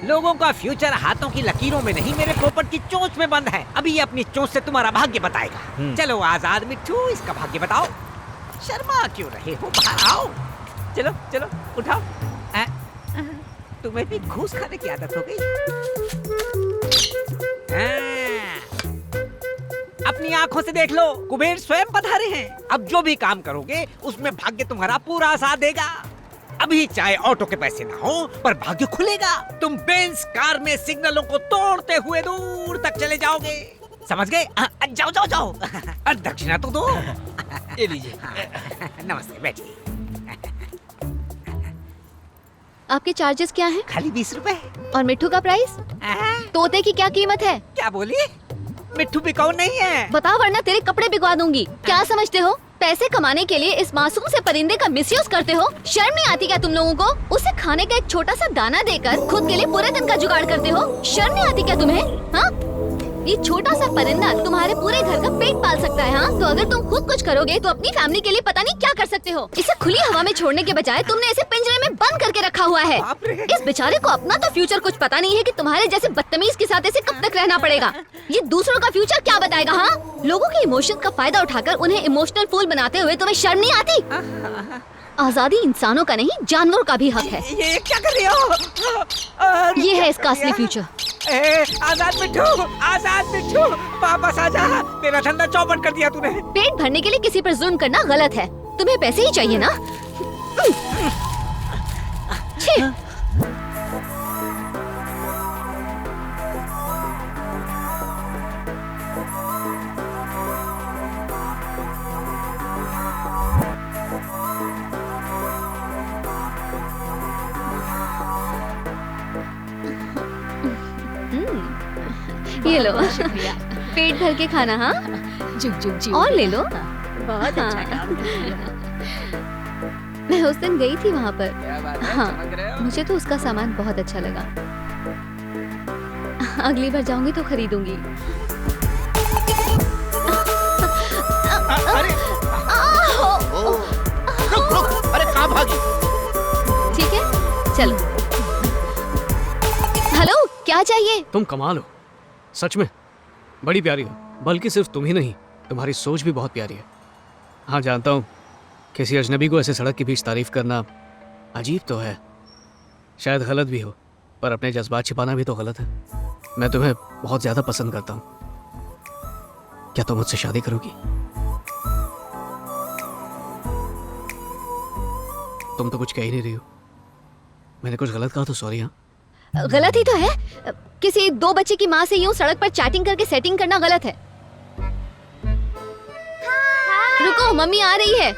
लोगों का फ्यूचर हाथों की लकीरों में नहीं, मेरे पोपट की चोंच में बंद है। अभी ये अपनी चोंच से तुम्हारा भाग्य बताएगा। चलो आजाद मिट्ठू, इसका भाग्य बताओ। शर्मा क्यों रहे हो, बाहर आओ। चलो चलो उठाओ। तुम्हें भी घूस खाने की आदत हो गई। अपनी आंखों से देख लो, कुबेर स्वयं पधारे हैं। अब जो भी काम करोगे उसमें भाग्य तुम्हारा पूरा साथ देगा। अभी चाहे ऑटो के पैसे ना हो, पर भाग्य खुलेगा। तुम बेंज कार में सिग्नलों को तोड़ते हुए दूर तक चले जाओगे। समझ गए? जाओ जाओ जाओ। दक्षिणा तो दो। ये लीजिए। नमस्ते, बैठिए। आपके चार्जेस क्या हैं? खाली 20 रुपए। और मिट्ठू का प्राइस? तोते की क्या कीमत है? क्या बोली? मिट्ठू बिकाऊ नहीं है। बता वरना तेरे कपड़े बिगवा दूंगी। क्या समझते हो? पैसे कमाने के लिए इस मासूम से परिंदे का मिसयूज करते हो? शर्म नहीं आती क्या तुम लोगों को? उसे खाने का एक छोटा सा दाना देकर खुद के लिए पूरे दिन का जुगाड़ करते हो? शर्म नहीं आती क्या तुम्हें? हाँ? ये छोटा सा परिंदा तुम्हारे पूरे घर का पेट पाल सकता है। हाँ? तो अगर तुम खुद कुछ करोगे तो अपनी फैमिली के लिए पता नहीं क्या कर सकते हो। इसे खुली हवा में छोड़ने के बजाय तुमने इसे पिंजरे में बंद करके रखा हुआ है। इस बेचारे को अपना तो फ्यूचर कुछ पता नहीं है कि तुम्हारे जैसे बदतमीज के साथ इसे कब तक रहना पड़ेगा। ये दूसरों का फ्यूचर क्या बताएगा? हाँ? लोगों के इमोशन का फायदा उठाकर उन्हें इमोशनल फूल बनाते हुए तुम्हें शर्म नहीं आती? आजादी इंसानों का नहीं, जानवरों का भी हक है। ये क्या कर रही हो? ये है इसका असली फ्यूचर। आजाद मिट्ठू, आजाद मिट्ठू, वापस आजा। मेरा धंधा चौपट कर दिया तूने। पेट भरने के लिए किसी पर जुल्म करना गलत है। तुम्हें पैसे ही चाहिए ना? छी। ये लो, पेट भर के खाना। हाँ, जुग जुग जी। और ले लो। बहुत अच्छा काम किया। मैं उस दिन गई थी वहाँ पर। क्या बात है, हाँ, चमक रहे हो? मुझे तो उसका सामान बहुत अच्छा लगा। अगली बार जाऊंगी तो खरीदूंगी। अरे रुक रुक, अरे कहाँ भागी? ठीक है, चलो। हेलो, क्या चाहिए? तुम कमाल हो, सच में बड़ी प्यारी हो। बल्कि सिर्फ तुम ही नहीं, तुम्हारी सोच भी बहुत प्यारी है। हाँ जानता हूँ, किसी अजनबी को ऐसे सड़क के बीच तारीफ करना अजीब तो है, शायद गलत भी हो, पर अपने जज्बात छिपाना भी तो गलत है। मैं तुम्हें बहुत ज्यादा पसंद करता हूँ। क्या तुम मुझसे शादी करोगी? तुम तो कुछ कह ही नहीं रही हो। मैंने कुछ गलत कहा तो सॉरी। हाँ, गलत ही तो है। किसी दो बच्चे की माँ से यूं सड़क पर चैटिंग करके सेटिंग करना गलत है। रुको, मम्मी आ रही है।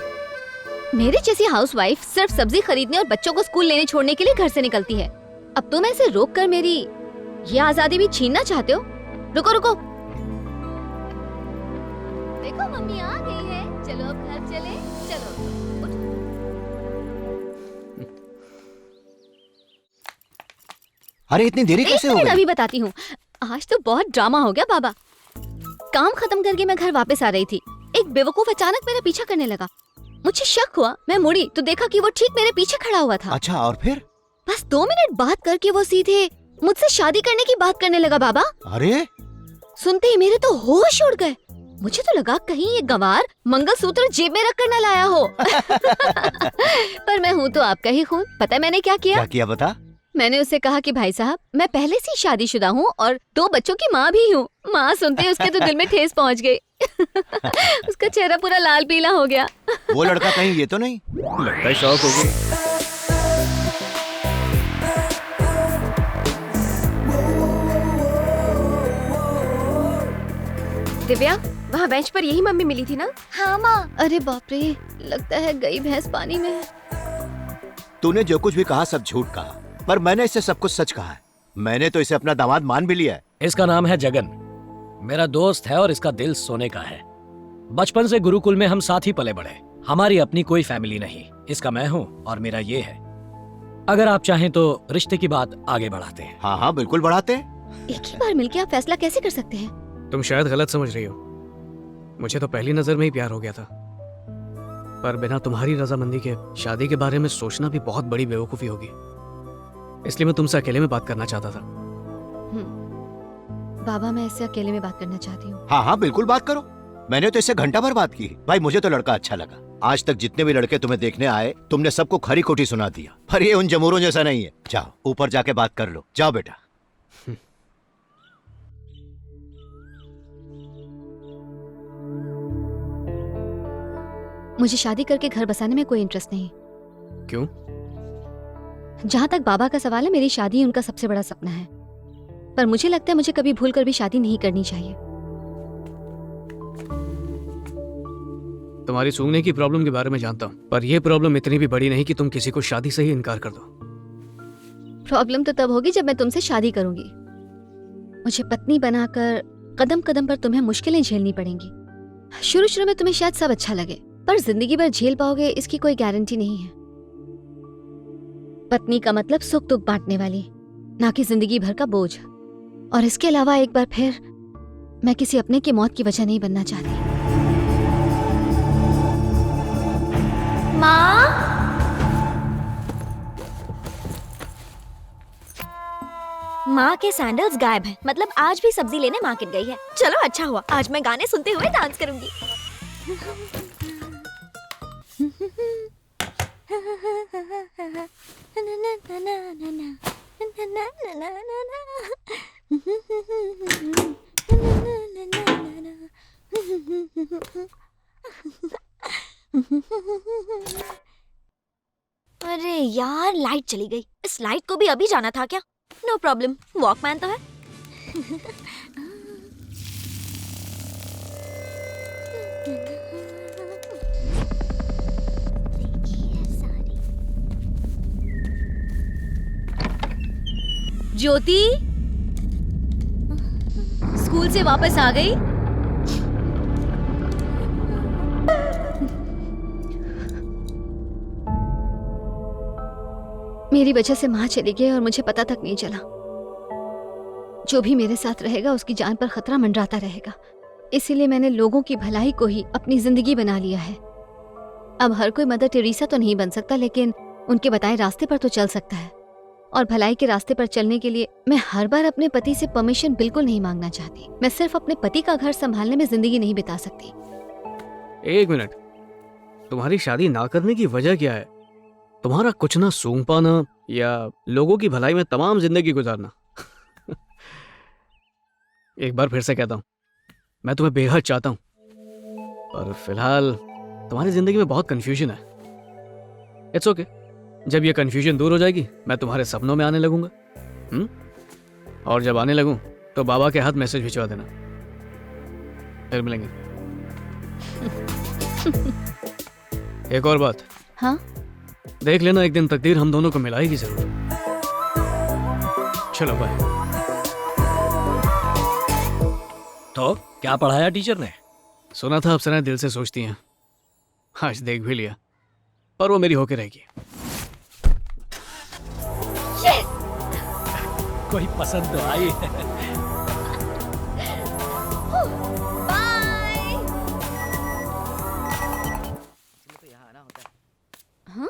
मेरी जैसी हाउसवाइफ सिर्फ सब्जी खरीदने और बच्चों को स्कूल लेने छोड़ने के लिए घर से निकलती है। अब तुम ऐसे रोक कर मेरी ये आजादी भी छीनना चाहते हो? रुको रुको, देखो मम्मी आ गई है। चलो अब घर चले। चलो उठो। अरे इतनी देरी कैसे हो एक मिनट, गई? अभी बताती हूँ। आज तो बहुत ड्रामा हो गया बाबा। काम खत्म करके मैं घर वापस आ रही थी, एक बेवकूफ अचानक मेरा पीछा करने लगा। मुझे शक हुआ, मैं मुड़ी तो देखा कि वो ठीक मेरे पीछे खड़ा हुआ था। अच्छा, और फिर? बस 2 मिनट बात करके वो सीधे मुझसे शादी करने की बात करने लगा बाबा। अरे सुनते ही मेरे तो होश उड़ गए। मुझे तो लगा कहीं ये गंवार मंगलसूत्र जेब में रख कर न लाया हो। पर मैं हूँ तो आपका ही खून। पता है मैंने क्या किया? क्या किया बता? मैंने उससे कहा कि भाई साहब, मैं पहले से ही शादीशुदा हूँ और 2 बच्चों की माँ भी हूँ। माँ सुनते ही उसके तो दिल में ठेस पहुँच गई। उसका चेहरा पूरा लाल पीला हो गया। वो लड़का कहीं ये तो नहीं? लगता है शौक हो गई। दिव्या, वहाँ बेंच पर यही मम्मी मिली थी ना? हाँ माँ। अरे बाप रे, लगता है गई भैंस पानी में। तूने जो कुछ भी कहा सब झूठ कहा, पर मैंने इससे सब कुछ सच कहा है। मैंने तो इसे अपना दामाद मान भी लिया है। इसका नाम है जगन, मेरा दोस्त है और इसका दिल सोने का है। बचपन से गुरुकुल में हम साथ ही पले बढ़े। हमारी अपनी कोई फैमिली नहीं, इसका मैं हूँ और मेरा ये है। अगर आप चाहें तो रिश्ते की बात आगे बढ़ाते हैं। हाँ हाँ बिल्कुल बढ़ाते हैं। एक ही बार मिलके आप फैसला कैसे कर सकते हैं? तुम शायद गलत समझ रही हो। मुझे तो पहली नजर में ही प्यार हो गया था, पर बिना तुम्हारी रजामंदी के शादी के बारे में सोचना भी बहुत बड़ी बेवकूफी होगी। इसलिए मैं तुमसे अकेले में बात करना चाहता था। बाबा, मैं इससे अकेले में बात करना चाहती हूँ। हाँ हाँ बिल्कुल बात करो। मैंने तो इससे घंटा भर बात की। भाई मुझे तो लड़का अच्छा लगा। आज तक जितने भी लड़के तुम्हें देखने आए तुमने सबको खरी खोटी सुना दिया, पर ये उन जमूरों जैसा नहीं है। जाओ ऊपर जाके बात कर लो, जाओ बेटा। मुझे शादी करके घर बसाने में कोई इंटरेस्ट नहीं। क्यों? जहाँ तक बाबा का सवाल है, मेरी शादी उनका सबसे बड़ा सपना है, पर मुझे लगता है मुझे कभी भूल कर भी शादी नहीं करनी चाहिए। तुम्हारी सूंघने की प्रॉब्लम के बारे में जानता हूँ, पर यह प्रॉब्लम इतनी भी बड़ी नहीं कि तुम किसी को शादी से ही इनकार कर दो। प्रॉब्लम तो तब होगी जब मैं तुमसे शादी करूंगी। मुझे पत्नी बनाकर कदम कदम पर तुम्हें मुश्किलें झेलनी पड़ेंगी। शुरू शुरू में तुम्हें शायद सब अच्छा लगे, पर जिंदगी भर झेल पाओगे इसकी कोई गारंटी नहीं है। पत्नी का मतलब सुख दुख बांटने वाली, ना कि जिंदगी भर का बोझ। और इसके अलावा एक बार फिर मैं किसी अपने की मौत की वजह नहीं बनना चाहती। माँ, माँ के सैंडल्स गायब हैं। मतलब आज भी सब्जी लेने मार्केट गई है। चलो अच्छा हुआ, आज मैं गाने सुनते हुए डांस करूंगी। अरे यार, लाइट चली गई। इस लाइट को भी अभी जाना था क्या? नो प्रॉब्लम, वॉकमैन तो है। ज्योति स्कूल से वापस आ गई? मेरी वजह से माँ चली गई और मुझे पता तक नहीं चला। जो भी मेरे साथ रहेगा उसकी जान पर खतरा मंडराता रहेगा। इसीलिए मैंने लोगों की भलाई को ही अपनी जिंदगी बना लिया है। अब हर कोई मदर टेरेसा तो नहीं बन सकता, लेकिन उनके बताए रास्ते पर तो चल सकता है। और भलाई के रास्ते पर चलने के लिए मैं हर बार अपने पति से परमिशन बिल्कुल नहीं मांगना चाहती। मैं सिर्फ अपने पति का घर संभालने में जिंदगी नहीं बिता सकती। एक मिनट, तुम्हारी शादी ना करने की वजह क्या है? तुम्हारा कुछ ना सूंघ पाना या लोगों की भलाई में तमाम जिंदगी गुजारना? एक बार फिर से कहता हूं, मैं तुम्हें बेहद चाहता हूं, पर फिलहाल तुम्हारी जिंदगी में बहुत कंफ्यूजन है। इट्स ओके, जब ये कंफ्यूजन दूर हो जाएगी मैं तुम्हारे सपनों में आने लगूंगा। और जब आने लगूं तो बाबा के हाथ मैसेज भिजवा देना। फिर मिलेंगे। एक और बात। हाँ? देख लेना, एक दिन तकदीर हम दोनों को मिलाएगी जरूर। चलो बाय। तो क्या पढ़ाया टीचर ने? सुना था अप्सराएं दिल से सोचती हैं, आज देख भी लिया, पर वो मेरी होके रहेगी। कोई पसंद तो आई है। बाय। हाँ?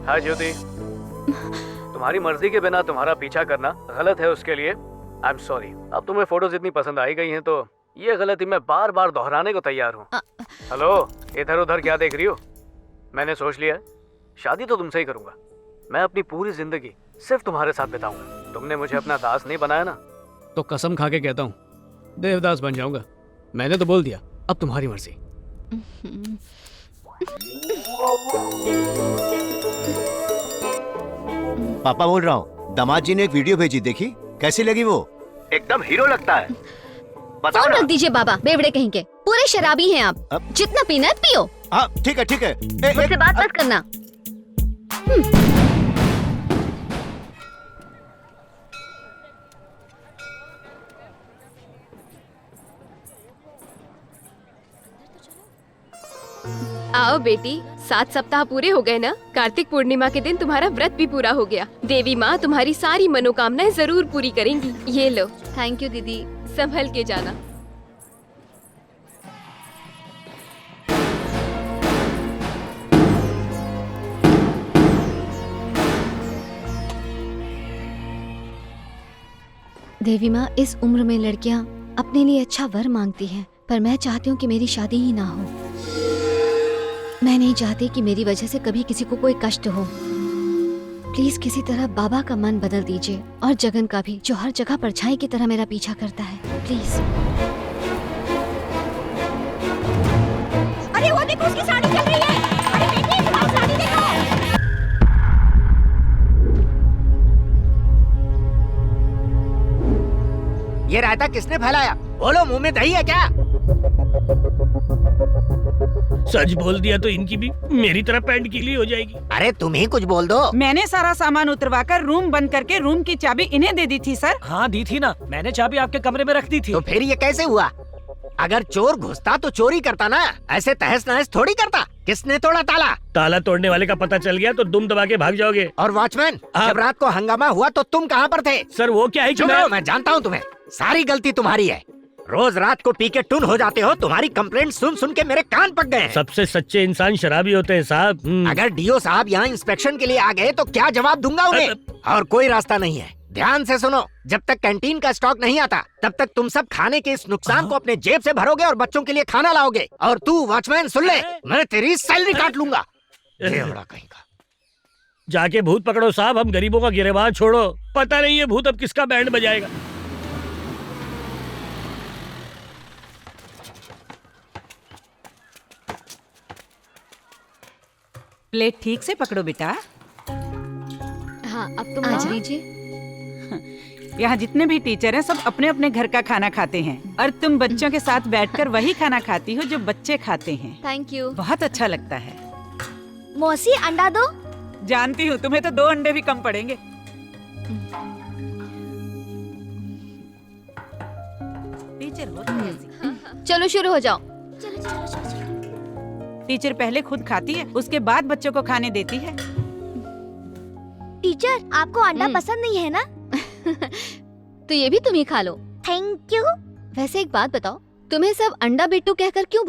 हाँ ज्योति, तुम्हारी मर्जी के बिना तुम्हारा पीछा करना गलत है, उसके लिए आई एम सॉरी। अब तुम्हें फोटोज इतनी पसंद आई गई हैं तो ये गलती मैं बार बार दोहराने को तैयार हूँ। हेलो, इधर उधर क्या देख रही हो? मैंने सोच लिया, शादी तो तुमसे ही करूंगा। मैं अपनी पूरी जिंदगी सिर्फ तुम्हारे साथ बिताऊंगा। तुमने मुझे अपना दास नहीं बनाया ना, तो कसम खा के कहता हूँ देवदास बन जाऊंगा। मैंने तो बोल दिया, अब तुम्हारी मर्जी। पापा बोल रहा हूँ, दामाद जी ने एक वीडियो भेजी, देखी कैसी लगी? वो एकदम हीरो लगता है। बताओ फोन ना। रख दीजिए बाबा, बेवड़े कहीं के। पूरे शराबी हैं आप। अब? जितना पीना है पियो। हाँ ठीक है ठीक है। मुझसे बात मत करना। आओ बेटी, 7 सप्ताह पूरे हो गए ना। कार्तिक पूर्णिमा के दिन तुम्हारा व्रत भी पूरा हो गया। देवी माँ तुम्हारी सारी मनोकामनाएं जरूर पूरी करेंगी। ये लो। थैंक यू दीदी। संभल के जाना। देवी माँ, इस उम्र में लड़कियाँ अपने लिए अच्छा वर मांगती हैं, पर मैं चाहती हूँ कि मेरी शादी ही ना हो। मैं नहीं चाहती कि मेरी वजह से कभी किसी को कोई कष्ट हो। प्लीज किसी तरह बाबा का मन बदल दीजिए, और जगन का भी, जो हर जगह परछाई की तरह मेरा पीछा करता है। प्लीज। अरे वो देखो, उसकी साड़ी चल रही है। अरे बेटी, तुम्हारी साड़ी देखो। ये रायता किसने फैलाया? बोलो, मुंह में दही है क्या? सच बोल दिया तो इनकी भी मेरी तरह पैंट गीली हो जाएगी। अरे तुम ही कुछ बोल दो। मैंने सारा सामान उतरवाकर रूम बंद करके रूम की चाबी इन्हें दे दी थी सर। हाँ दी थी ना, मैंने चाबी आपके कमरे में रख दी थी। तो फिर ये कैसे हुआ? अगर चोर घुसता तो चोरी करता ना, ऐसे तहस नहस थोड़ी करता। किसने तोड़ा ताला? ताला तोड़ने वाले का पता चल गया तो दुम दबा के भाग जाओगे। और वॉचमैन, आप- जब रात को हंगामा हुआ तो तुम कहाँ पर थे? सर वो क्या है कि चुप रहो, मैं जानता हूँ तुम्हें। सारी गलती तुम्हारी है। रोज रात को पी के टुन हो जाते हो। तुम्हारी कंप्लेंट सुन सुन के मेरे कान पक गए हैं। सबसे सच्चे इंसान शराबी होते हैं साहब। अगर डीओ साहब यहाँ इंस्पेक्शन के लिए आ गए तो क्या जवाब दूंगा उन्हें? और कोई रास्ता नहीं है। ध्यान से सुनो, जब तक कैंटीन का स्टॉक नहीं आता तब तक तुम सब खाने के इस नुकसान को अपने जेब से भरोगे और बच्चों के लिए खाना लाओगे। और तू वॉचमैन सुन ले, मैं तेरी सैलरी काट लूंगा। देवड़ा कहीं का। जाके भूत पकड़ो साहब, हम गरीबों का गिरेबान छोड़ो। पता नहीं ये भूत अब किसका बैंड बजाएगा। प्लेट ठीक से पकड़ो बेटा। हाँ, अब तुम आज लीजिए। यहाँ जितने भी टीचर हैं सब अपने अपने घर का खाना खाते हैं, और तुम बच्चों के साथ बैठकर वही खाना खाती हो जो बच्चे खाते हैं। Thank you. बहुत अच्छा लगता है। मौसी, अंडा दो। जानती हूँ, तुम्हें तो 2 अंडे भी कम पड़ेंगे। टीचर हो तुम ऐसी। चलो शुरू हो जाओ। चलो चलो चलो चलो। टीचर पहले खुद खाती है, उसके बाद बच्चों को खाने देती है। टीचर, आपको अंडा पसंद नहीं है ना? तो ये भी तुम ही खा लो। Thank you. वैसे एक बात बताओ, तुम्हें सब अंडा बिट्टू कहकर क्यों